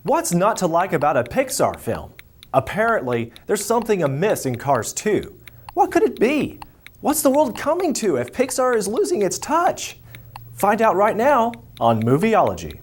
What's not to like about a Pixar film? Apparently, there's something amiss in Cars 2. What could it be? What's the world coming to if Pixar is losing its touch? Find out right now on Movieology.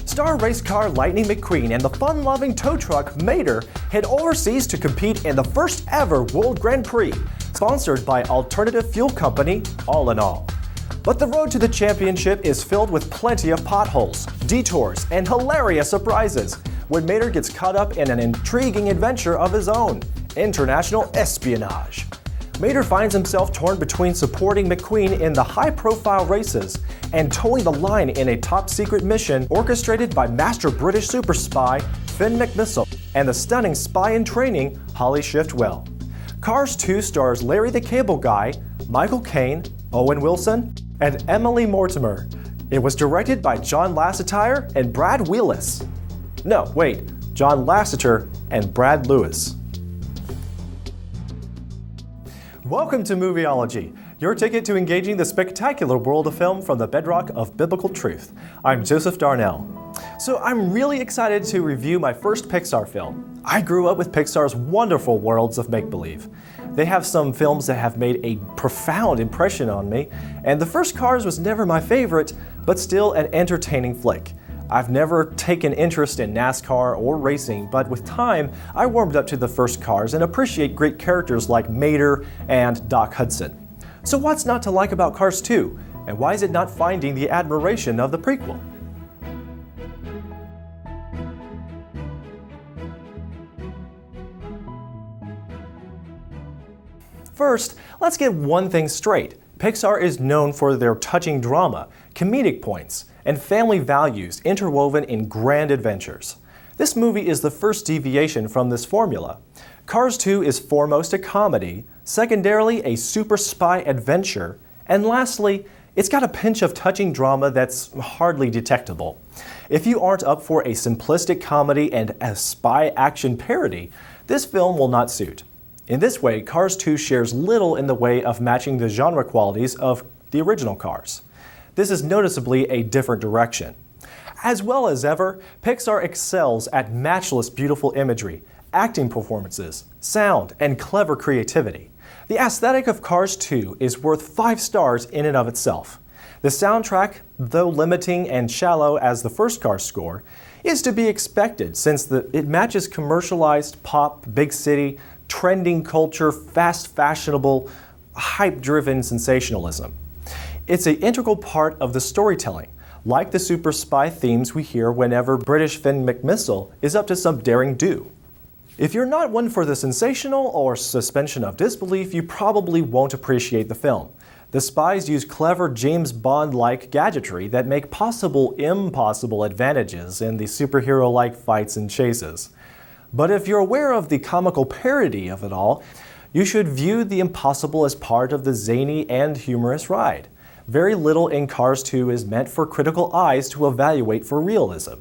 Star race car Lightning McQueen and the fun-loving tow truck Mater head overseas to compete in the first ever World Grand Prix, sponsored by alternative fuel company All in All. But the road to the championship is filled with plenty of potholes, detours, and hilarious surprises when Mater gets caught up in an intriguing adventure of his own, international espionage. Mater finds himself torn between supporting McQueen in the high-profile races and towing the line in a top-secret mission orchestrated by master British super spy Finn McMissile and the stunning spy-in-training Holly Shiftwell. Cars 2 stars Larry the Cable Guy, Michael Caine, Owen Wilson, and Emily Mortimer. It was directed by John Lasseter and Brad Willis. No, wait, John Lasseter and Brad Lewis. Welcome to Movieology, your ticket to engaging the spectacular world of film from the bedrock of biblical truth. I'm Joseph Darnell. So I'm really excited to review my first Pixar film. I grew up with Pixar's wonderful worlds of make-believe. They have some films that have made a profound impression on me, and the first Cars was never my favorite, but still an entertaining flick. I've never taken interest in NASCAR or racing, but with time, I warmed up to the first Cars and appreciate great characters like Mater and Doc Hudson. So what's not to like about Cars 2? And why is it not finding the admiration of the prequel? First, let's get one thing straight. Pixar is known for their touching drama, comedic points, and family values interwoven in grand adventures. This movie is the first deviation from this formula. Cars 2 is foremost a comedy, secondarily a super spy adventure, and lastly, it's got a pinch of touching drama that's hardly detectable. If you aren't up for a simplistic comedy and a spy action parody, this film will not suit. In this way, Cars 2 shares little in the way of matching the genre qualities of the original Cars. This is noticeably a different direction. As well as ever, Pixar excels at matchless beautiful imagery, acting performances, sound, and clever creativity. The aesthetic of Cars 2 is worth 5 stars in and of itself. The soundtrack, though limiting and shallow as the first Cars score, is to be expected since it matches commercialized pop, big city, trending culture, fast fashionable, hype-driven sensationalism. It's an integral part of the storytelling, like the super spy themes we hear whenever British Finn McMissile is up to some daring do. If you're not one for the sensational or suspension of disbelief, you probably won't appreciate the film. The spies use clever James Bond-like gadgetry that make possible impossible advantages in the superhero-like fights and chases. But if you're aware of the comical parody of it all, you should view the impossible as part of the zany and humorous ride. Very little in Cars 2 is meant for critical eyes to evaluate for realism.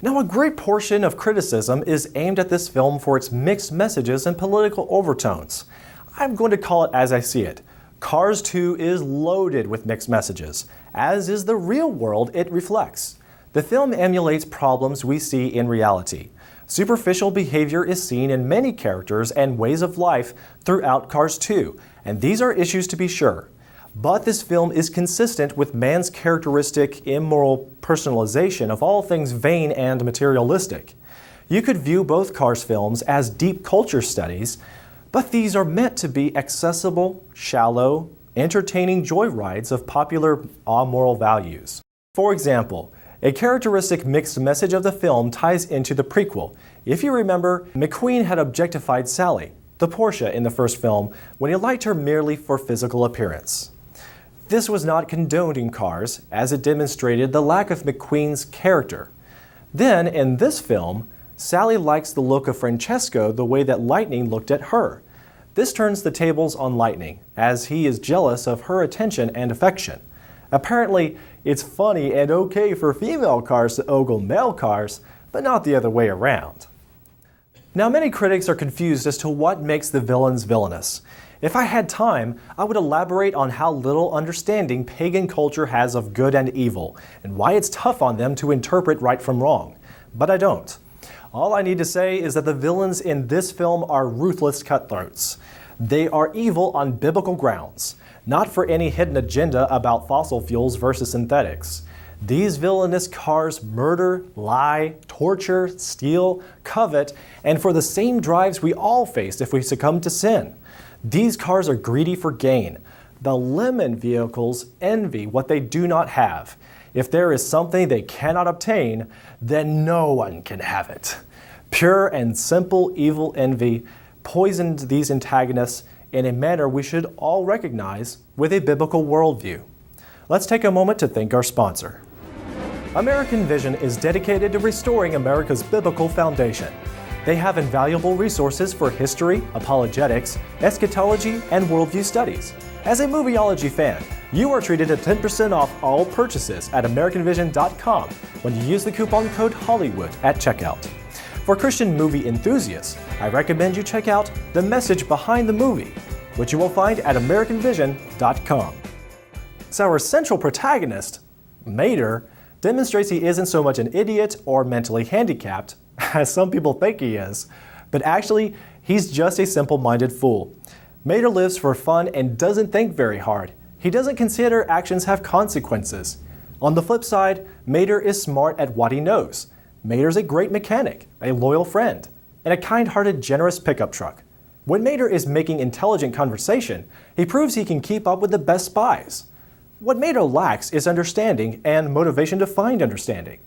Now, a great portion of criticism is aimed at this film for its mixed messages and political overtones. I'm going to call it as I see it. Cars 2 is loaded with mixed messages, as is the real world it reflects. The film emulates problems we see in reality. Superficial behavior is seen in many characters and ways of life throughout Cars 2, and these are issues to be sure. But this film is consistent with man's characteristic immoral personalization of all things vain and materialistic. You could view both Cars films as deep culture studies, but these are meant to be accessible, shallow, entertaining joyrides of popular amoral values. For example, a characteristic mixed message of the film ties into the prequel. If you remember, McQueen had objectified Sally, the Porsche in the first film, when he liked her merely for physical appearance. This was not condoned in Cars, as it demonstrated the lack of McQueen's character. Then, in this film, Sally likes the look of Francesco the way that Lightning looked at her. This turns the tables on Lightning, as he is jealous of her attention and affection. Apparently, It's funny and okay for female cars to ogle male cars, but not the other way around. Now, many critics are confused as to what makes the villains villainous. If I had time, I would elaborate on how little understanding pagan culture has of good and evil, and why it's tough on them to interpret right from wrong. But I don't. All I need to say is that the villains in this film are ruthless cutthroats. They are evil on biblical grounds, not for any hidden agenda about fossil fuels versus synthetics. These villainous cars murder, lie, torture, steal, covet, and for the same drives we all face if we succumb to sin. These cars are greedy for gain. The lemon vehicles envy what they do not have. If there is something they cannot obtain, then no one can have it. Pure and simple evil envy poisoned these antagonists in a manner we should all recognize with a biblical worldview. Let's take a moment to thank our sponsor. American Vision is dedicated to restoring America's biblical foundation. They have invaluable resources for history, apologetics, eschatology, and worldview studies. As a Movieology fan, you are treated to 10% off all purchases at AmericanVision.com when you use the coupon code Hollywood at checkout. For Christian movie enthusiasts, I recommend you check out The Message Behind the Movie, which you will find at AmericanVision.com. So our central protagonist, Mater, demonstrates he isn't so much an idiot or mentally handicapped, as some people think he is, but actually, he's just a simple-minded fool. Mater lives for fun and doesn't think very hard. He doesn't consider actions have consequences. On the flip side, Mater is smart at what he knows. Mater's a great mechanic, a loyal friend, and a kind-hearted, generous pickup truck. When Mater is making intelligent conversation, he proves he can keep up with the best spies. What Mater lacks is understanding and motivation to find understanding.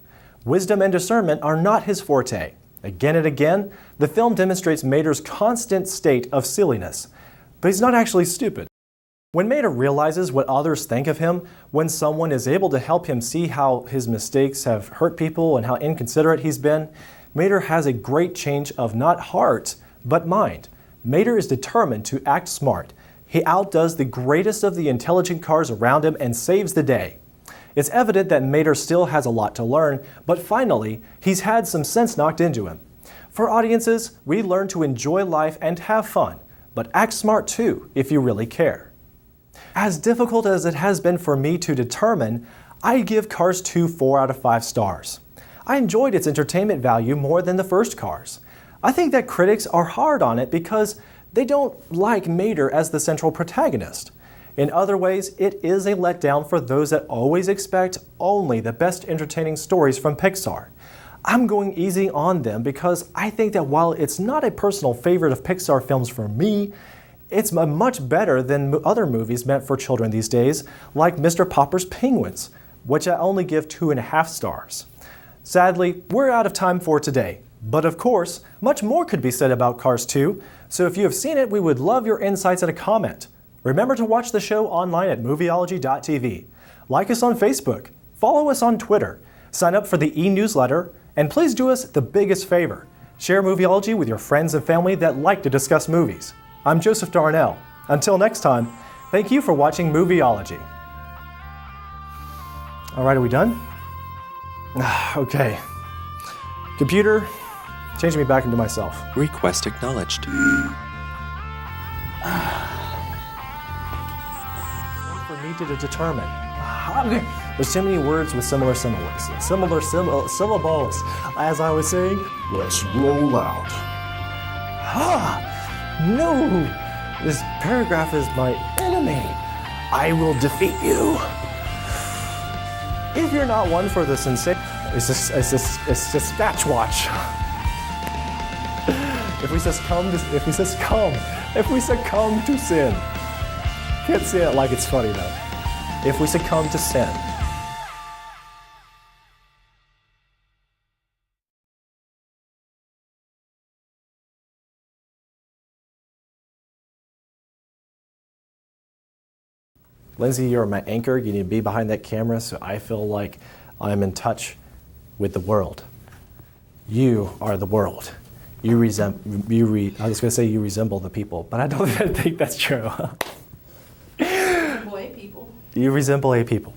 Wisdom and discernment are not his forte. Again and again, the film demonstrates Mater's constant state of silliness, but he's not actually stupid. When Mater realizes what others think of him, when someone is able to help him see how his mistakes have hurt people and how inconsiderate he's been, Mater has a great change of not heart, but mind. Mater is determined to act smart. He outdoes the greatest of the intelligent cars around him and saves the day. It's evident that Mater still has a lot to learn, but finally, he's had some sense knocked into him. For audiences, we learn to enjoy life and have fun, but act smart too, if you really care. As difficult as it has been for me to determine, I give Cars 2 4 out of 5 stars. I enjoyed its entertainment value more than the first Cars. I think that critics are hard on it because they don't like Mater as the central protagonist. In other ways, it is a letdown for those that always expect only the best entertaining stories from Pixar. I'm going easy on them because I think that while it's not a personal favorite of Pixar films for me, it's much better than other movies meant for children these days, like Mr. Popper's Penguins, which I only give 2.5 stars. Sadly, we're out of time for today. But of course, much more could be said about Cars 2, so if you have seen it, we would love your insights and a comment. Remember to watch the show online at Movieology.tv. Like us on Facebook, follow us on Twitter, sign up for the e-newsletter, and please do us the biggest favor. Share Movieology with your friends and family that like to discuss movies. I'm Joseph Darnell. Until next time, thank you for watching Movieology. All right, are we done? Okay. Computer, change me back into myself. Request acknowledged. For me to determine. There's too many words with similar syllables. As I was saying, Let's roll out. No! This paragraph is my enemy. I will defeat you. If you're not one for the sensation, it's just Satchwatch. If we succumb to sin. Can't say it like it's funny though. If we succumb to sin. Lindsay, you're my anchor. You need to be behind that camera so I feel like I'm in touch with the world. You are the world. I was going to say you resemble the people, but I don't think that's true. You resemble a people. You resemble a people.